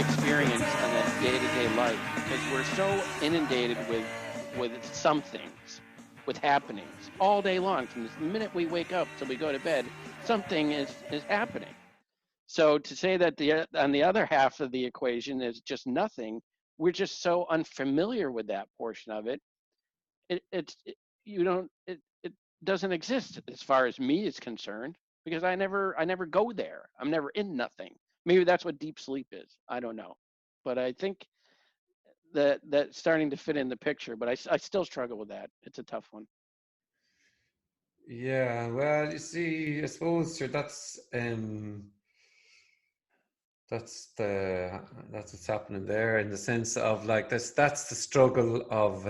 experience on a day-to-day life, because we're so inundated with somethings, with happenings all day long. From the minute we wake up till we go to bed, something is happening. So to say that on the other half of the equation is just nothing, we're just so unfamiliar with that portion of it. It doesn't exist as far as me is concerned, because I never go there. I'm never in nothing. Maybe that's what deep sleep is. I don't know, but I think that's starting to fit in the picture. But I still struggle with that. It's a tough one. Yeah, well, you see, I suppose sure that's what's happening there in the sense of like this. That's the struggle of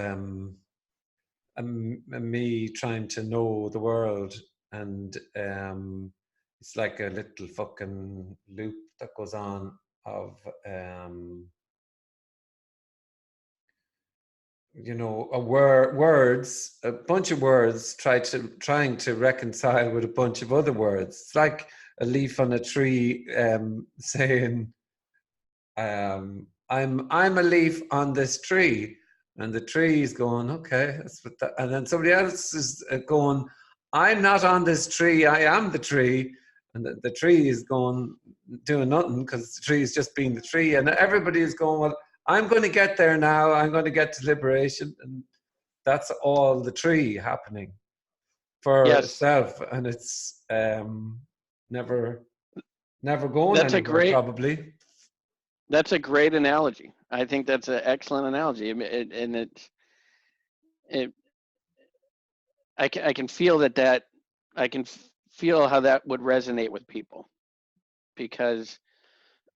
me trying to know the world, and it's like a little fucking loop that goes on of words, a bunch of words trying to reconcile with a bunch of other words. It's like a leaf on a tree saying, I'm a leaf on this tree, and the tree is going, okay, that's what that, and then somebody else is going, I'm not on this tree, I am the tree, and the tree is going, doing nothing because the tree is just being the tree, and everybody is going, well, I'm going to get there now, I'm going to get to liberation, and that's all the tree happening for Yes, itself, and it's never never going that's a anywhere great probably. that's a great analogy. I think that's an excellent analogy. I mean, and it I can feel that I can feel how that would resonate with people, because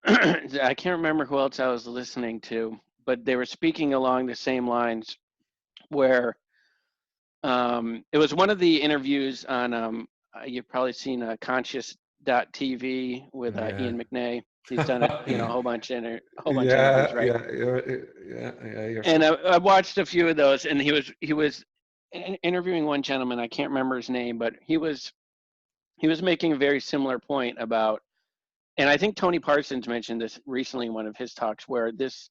I can't remember who else I was listening to, but they were speaking along the same lines, where it was one of the interviews on, you've probably seen Conscious.tv with Yeah. Ian McNay. He's done a whole bunch of interviews, Yeah, right? yeah, you're And I watched a few of those, and he was interviewing one gentleman. I can't remember his name, but he was making a very similar point about, and I think Tony Parsons mentioned this recently in one of his talks, where this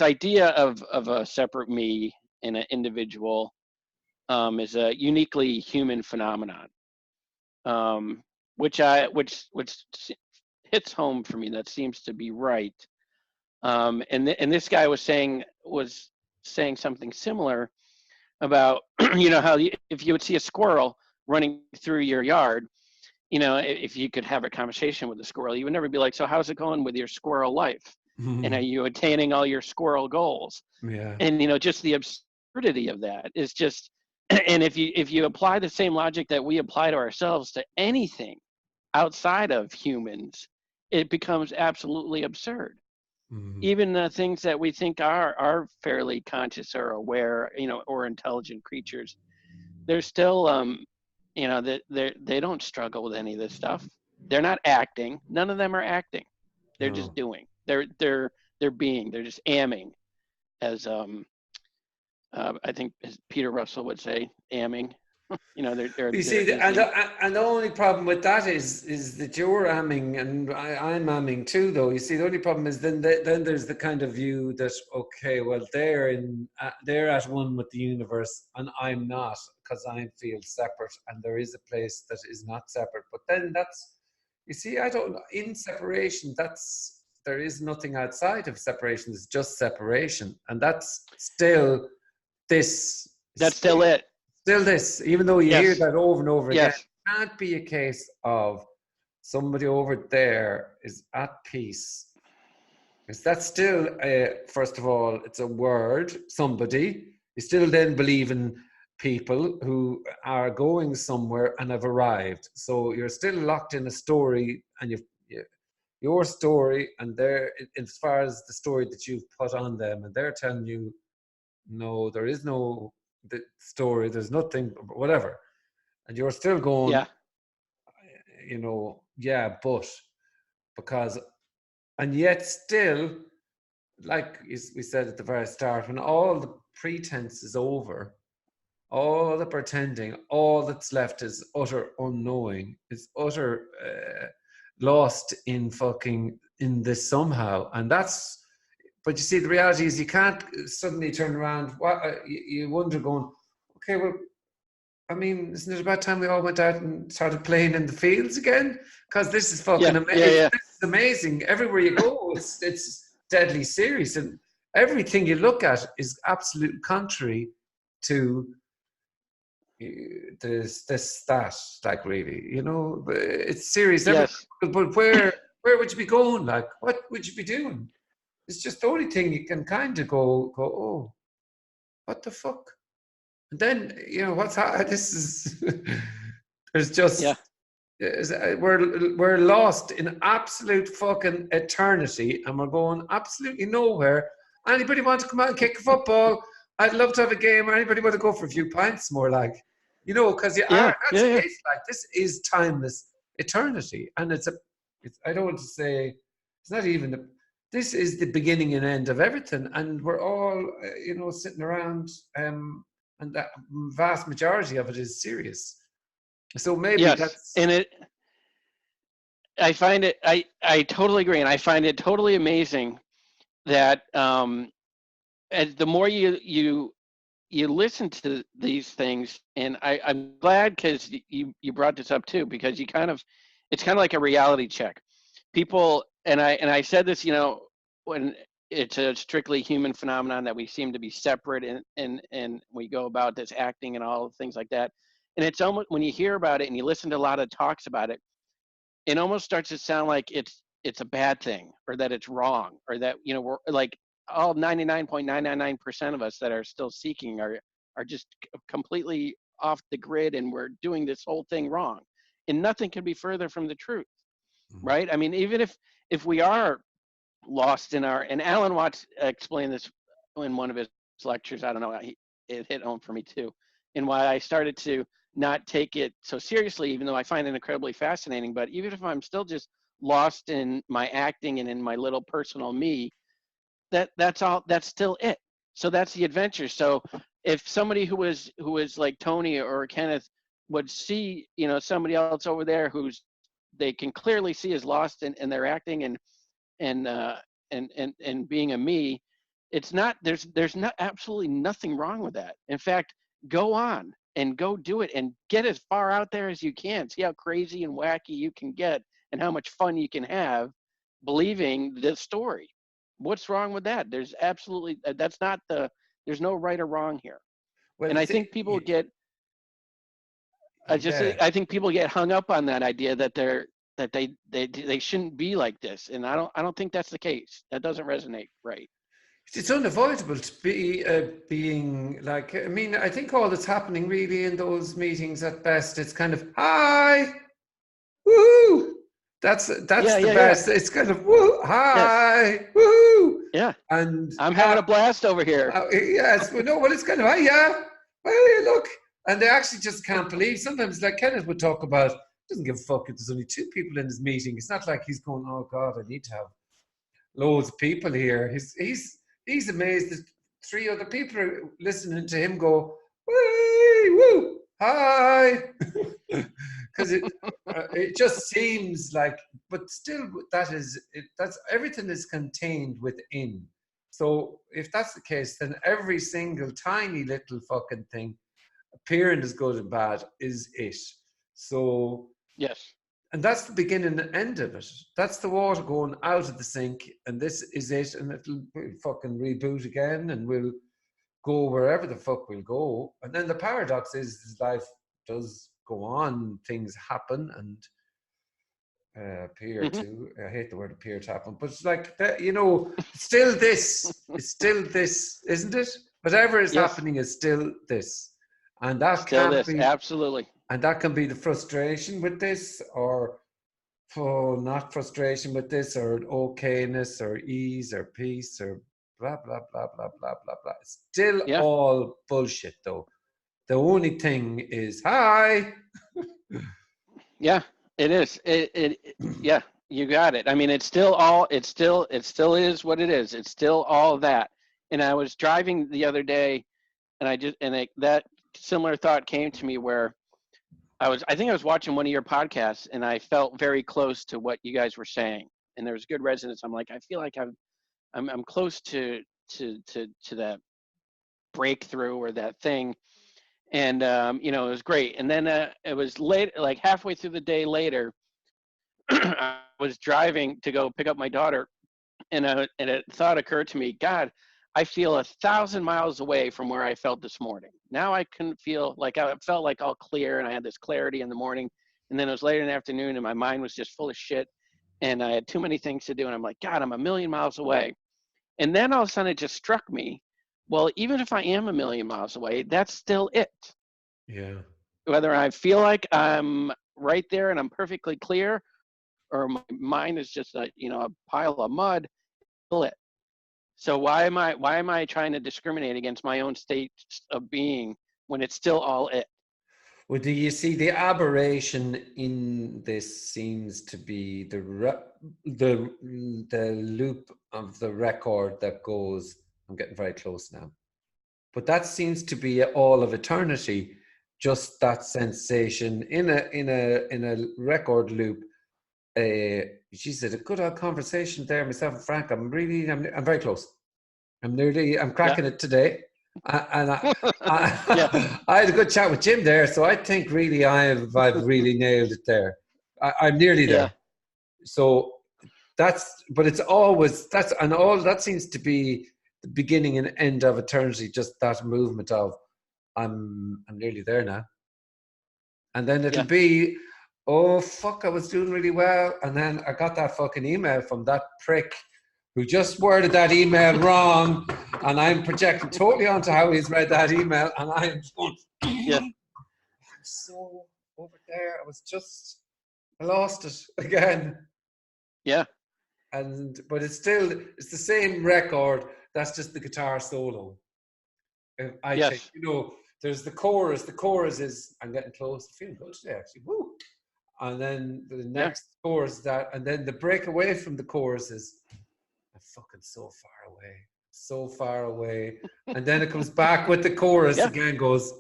idea of a separate me in an individual is a uniquely human phenomenon, um, which hits home for me. That seems to be right. And this guy was saying something similar about how if you would see a squirrel running through your yard, if you could have a conversation with the squirrel, you would never be like, so how's it going with your squirrel life? And are you attaining all your squirrel goals? yeah. And just the absurdity of that is just, and if you apply the same logic that we apply to ourselves to anything outside of humans, it becomes absolutely absurd. Mhm. Even the things that we think are fairly conscious or aware, or intelligent creatures, they're still, they don't struggle with any of this stuff. They're not acting. None of them are acting. They're just No. doing. They're being. They're just amming, as I think as Peter Russell would say, amming. They're You see, they're using. and the only problem with that is that you're amming and I'm amming too, though. You see, the only problem is then there's the kind of view that, okay, well, they're at one with the universe and I'm not, because I feel separate, and there is a place that is not separate. But then you see, I don't know, in separation, there is nothing outside of separation. It's just separation, and that's still this. That's still it. Still this, even though you hear Yes. that over and over again, Yes. it can't be a case of somebody over there is at peace. Because that's still, first of all, it's a word, somebody. You still then believe in people who are going somewhere and have arrived. So you're still locked in a story, and your story, and as far as the story that you've put on them, and they're telling you, no, there is no story, there's nothing, whatever, and you're still going, Yeah. yeah, but because, and yet still, like we said at the very start, when all the pretense is over, all the pretending, all that's left is utter unknowing, is utter lost in fucking in this somehow, and that's but you see, the reality is you can't suddenly turn around. What you wonder, going, okay, well, I mean, isn't it about time we all went out and started playing in the fields again? Because this is fucking Yeah, yeah, amazing. yeah. This is amazing. Everywhere you go, it's deadly serious, and everything you look at is absolute contrary to this that. Like, really, it's serious. Yes. But where would you be going? Like, what would you be doing? It's just the only thing you can kind of go. Oh, what the fuck? And then what's this is there's Yeah. just we're lost in absolute fucking eternity, and we're going absolutely nowhere. Anybody want to come out and kick a football? I'd love to have a game. Anybody want to go for a few pints? More like, because you Yeah. are. That's Yeah. Yeah. it. Like, this is timeless eternity, and it's I don't want to say it's not even this is the beginning and end of everything, and we're all sitting around, and that vast majority of it is serious. So maybe Yes. that's. And I find it, I totally agree. And I find it totally amazing that, as the more you listen to these things, and I'm glad because you brought this up too, because it's kind of like a reality check. People, and I said this, when it's a strictly human phenomenon that we seem to be separate, and we go about this acting and all things like that. And it's almost, when you hear about it and you listen to a lot of talks about it, it almost starts to sound like it's a bad thing, or that it's wrong, or that we're like, all 99.999% of us that are still seeking are just completely off the grid, and we're doing this whole thing wrong. And nothing could be further from the truth, right? I mean, even if we are lost in our, and Alan Watts explained this in one of his lectures. I don't know, it hit home for me too, and why I started to not take it so seriously, even though I find it incredibly fascinating. But even if I'm still just lost in my acting and in my little personal me, that's still it. So that's the adventure. So if somebody who was like Tony or Kenneth would see somebody else over there who's, they can clearly see is lost in their acting, and being a me, it's not, there's not absolutely nothing wrong with that. In fact, go on and go do it and get as far out there as you can. See how crazy and wacky you can get, and how much fun you can have believing this story. What's wrong with that? There's absolutely, that's not there's no right or wrong here. Well, And I think people get, yeah. I think people get hung up on that idea that they shouldn't be like this, and I don't think that's the case. That doesn't resonate right. It's unavoidable to be being like. I mean, I think all that's happening really in those meetings at best, it's kind of hi, woo. That's Yeah, the yeah, yeah. best. It's kind of woo, Yes. hi, woo, Yeah. and I'm having a blast over here. yes, well, no, well, it's kind of hi, yeah, well, yeah, look, and they actually just can't believe. Sometimes, like Kenneth would talk about, doesn't give a fuck if there's only 2 people in his meeting. It's not like he's going, oh God, I need to have loads of people here. He's amazed that 3 other people are listening to him go, wee, woo, hi, because it just seems like, but still, that's everything is contained within. So if that's the case, then every single tiny little fucking thing, appearing as good and bad, is it. So, Yes. and that's the beginning and end of it. That's the water going out of the sink, and this is it, and we'll fucking reboot again, and we'll go wherever the fuck we'll go. And then the paradox is life does go on, things happen, and appear Hmm. to. I hate the word appear to happen, but it's like that, still this. It's still this, isn't it? Whatever is Yes. happening is still this, and that Still can't this. be. Absolutely. And that can be the frustration with this, or not frustration with this, or okayness, or ease, or peace, or blah blah blah blah blah blah blah. It's still Yeah. all bullshit, though. The only thing is hi. Yeah. It is. Yeah. You got it. I mean, it's still all. It still is what it is. It's still all that. And I was driving the other day, and that similar thought came to me, where I think I was watching one of your podcasts, and I felt very close to what you guys were saying, and there was good resonance. I'm like, I feel like I'm close to that breakthrough or that thing. And it was great. And then it was late, like halfway through the day later, I was driving to go pick up my daughter, and a thought occurred to me. God, I feel 1,000 miles away from where I felt this morning. Now I couldn't feel like I felt like all clear, and I had this clarity in the morning. And then it was later in the afternoon, and my mind was just full of shit, and I had too many things to do. And I'm like, God, I'm 1,000,000 miles away. And then all of a sudden, it just struck me. Well, even if I am 1,000,000 miles away, that's still it. Yeah. Whether I feel like I'm right there and I'm perfectly clear, or my mind is just a pile of mud, still it. So why am I trying to discriminate against my own state of being when it's still all it? Well, do you see the aberration in this seems to be the loop of the record that goes, I'm getting very close now, but that seems to be all of eternity, just that sensation in a record loop. She said a good old conversation there, myself and Frank. I'm very close. I'm Yeah. cracking it today. And Yeah. I had a good chat with Jim there, so I think really I've really nailed it there. I'm nearly Yeah. there. So but it's always and all that seems to be the beginning and end of eternity. Just that movement of I'm nearly there now, and then it'll Yeah. be, oh fuck, I was doing really well, and then I got that fucking email from that prick who just worded that email wrong, and I'm projecting totally onto how he's read that email, and I'm going, Yeah. I'm so over there. I lost it again. Yeah. But it's the same record. That's just the guitar solo. I think, Yes. there's the chorus. The chorus is, I'm getting close. Feeling good today, actually. Woo! And then the Yeah. next chorus and then the break away from the chorus is, I'm fucking so far away. And then it comes back with the chorus Yeah. again, goes,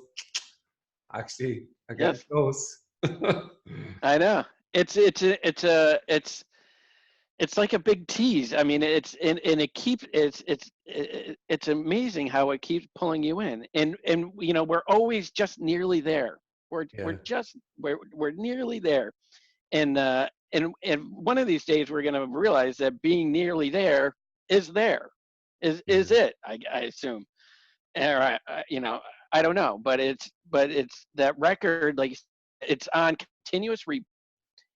actually, I'm getting Yes. close. I know. It's like a big tease. I mean, it's amazing how it keeps pulling you in, and we're always just nearly there. We're Yeah. we're just we're nearly there, and one of these days we're gonna realize that being nearly there, is it. I assume. All right. I don't know, but it's that record, like it's on continuous repeat.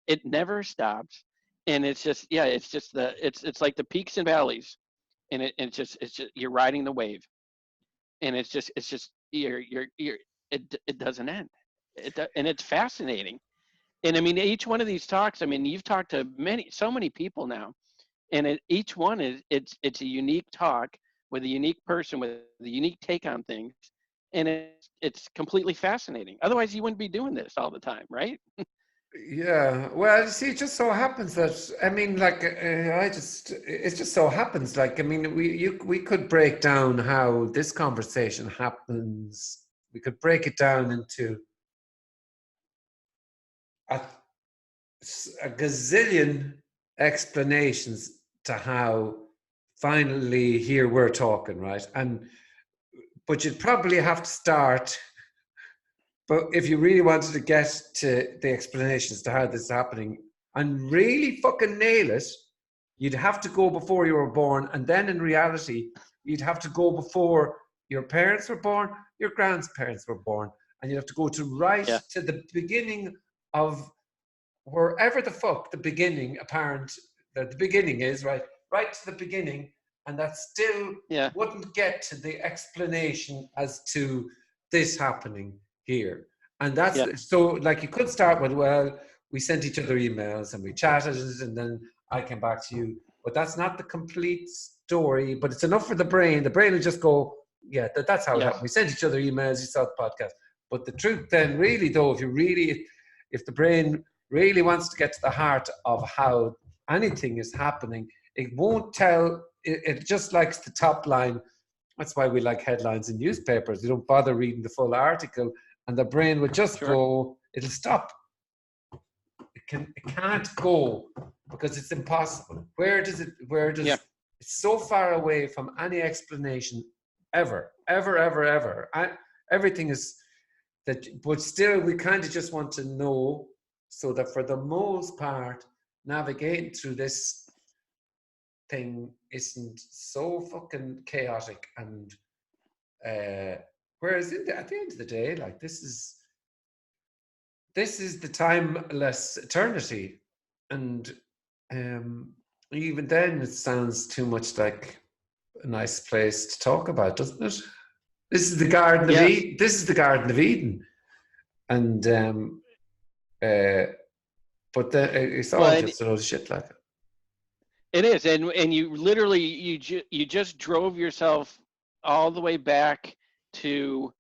It never stops, and it's like the peaks and valleys, and it's just you're riding the wave, and it's just it doesn't end. And it's fascinating. And I mean, each one of these talks, I mean, you've talked to so many people now, and each one it's a unique talk with a unique person with a unique take on things, and it's completely fascinating. Otherwise, you wouldn't be doing this all the time, right? Yeah, well, you see, it just so happens that I mean, like, it just so happens, like, I mean, we could break down how this conversation happens. We could break it down into a, a gazillion explanations to how finally here we're talking, right? But you'd probably have to start. But if you really wanted to get to the explanations to how this is happening and really fucking nail it, you'd have to go before you were born. And then in reality, you'd have to go before your parents were born, your grandparents were born, and you'd have to go Yeah. to the beginning of wherever the fuck the beginning is, right to the beginning. And that still Yeah. wouldn't get to the explanation as to this happening here. And that's Yeah. so, like, you could start with, well, we sent each other emails and we chatted, and then I came back to you. But that's not the complete story, but it's enough for the brain. The brain will just go, yeah, that's how it happened. Yes. We sent each other emails, you saw the podcast. But the truth then, really, though, if the brain really wants to get to the heart of how anything is happening, it won't tell, it just likes the top line. That's why we like headlines in newspapers. You don't bother reading the full article, and the brain will just Sure. go, it'll stop. It can't go because it's impossible. Where does Yeah. It's so far away from any explanation ever. Everything is that, but still we kind of just want to know, so that for the most part, navigating through this thing isn't so fucking chaotic. And whereas at the end of the day, like, this is the timeless eternity. And even then it sounds too much like a nice place to talk about, doesn't it? This is the Garden of Eden. This is the Garden of Eden. And but then it's all just a load of shit like it. It is, and you literally you just drove yourself all the way back to,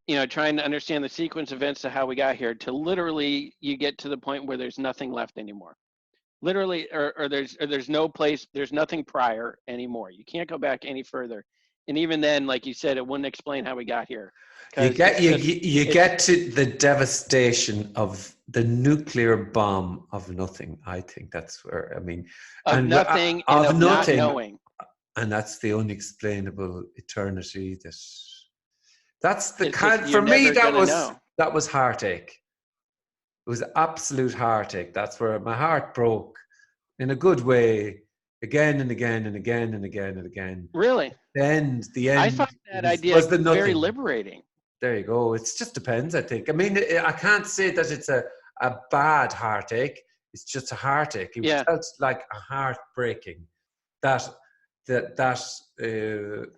you know, trying to understand the sequence of events to how we got here, to literally you get to the point where there's nothing left anymore. Literally, or there's no place, there's nothing prior anymore. You can't go back any further. And even then, like you said, it wouldn't explain how we got here. You get to the devastation of the nuclear bomb of nothing. I think that's where, I mean, of nothing and of nothing, not knowing. And that's the unexplainable eternity. That's the kind, for me, that was heartache. It was absolute heartache. That's where my heart broke in a good way, again and again and again and again and again. Really? The end. I find that idea very liberating. There you go. It just depends, I think. I mean, I can't say that it's a bad heartache. It's just a heartache. It felt like a heartbreaking. That there's the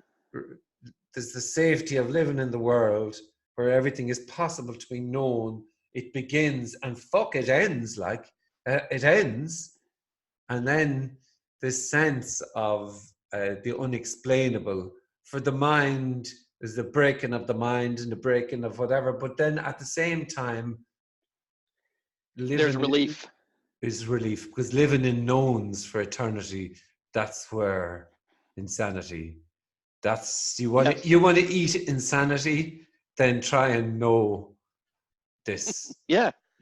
safety of living in the world where everything is possible to be known. It begins and it ends. Like it ends, and then this sense of the unexplainable for the mind is the breaking of the mind and the breaking of whatever. But then at the same time, there's relief. Is relief, because living in knowns for eternity, that's where insanity. That's you want to eat insanity, then try and know this.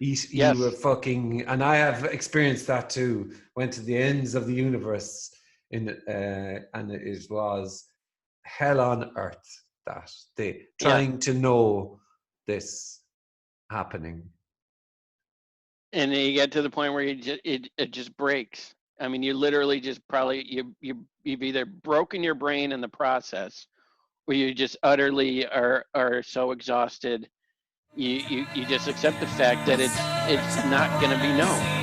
Eat you a fucking, and I have experienced that too. Went to the ends of the universe and it was hell on earth. That trying to know this happening. And then you get to the point where it just breaks. I mean, you literally just probably you've either broken your brain in the process, or you just utterly are so exhausted, you just accept the fact that it's not going to be known.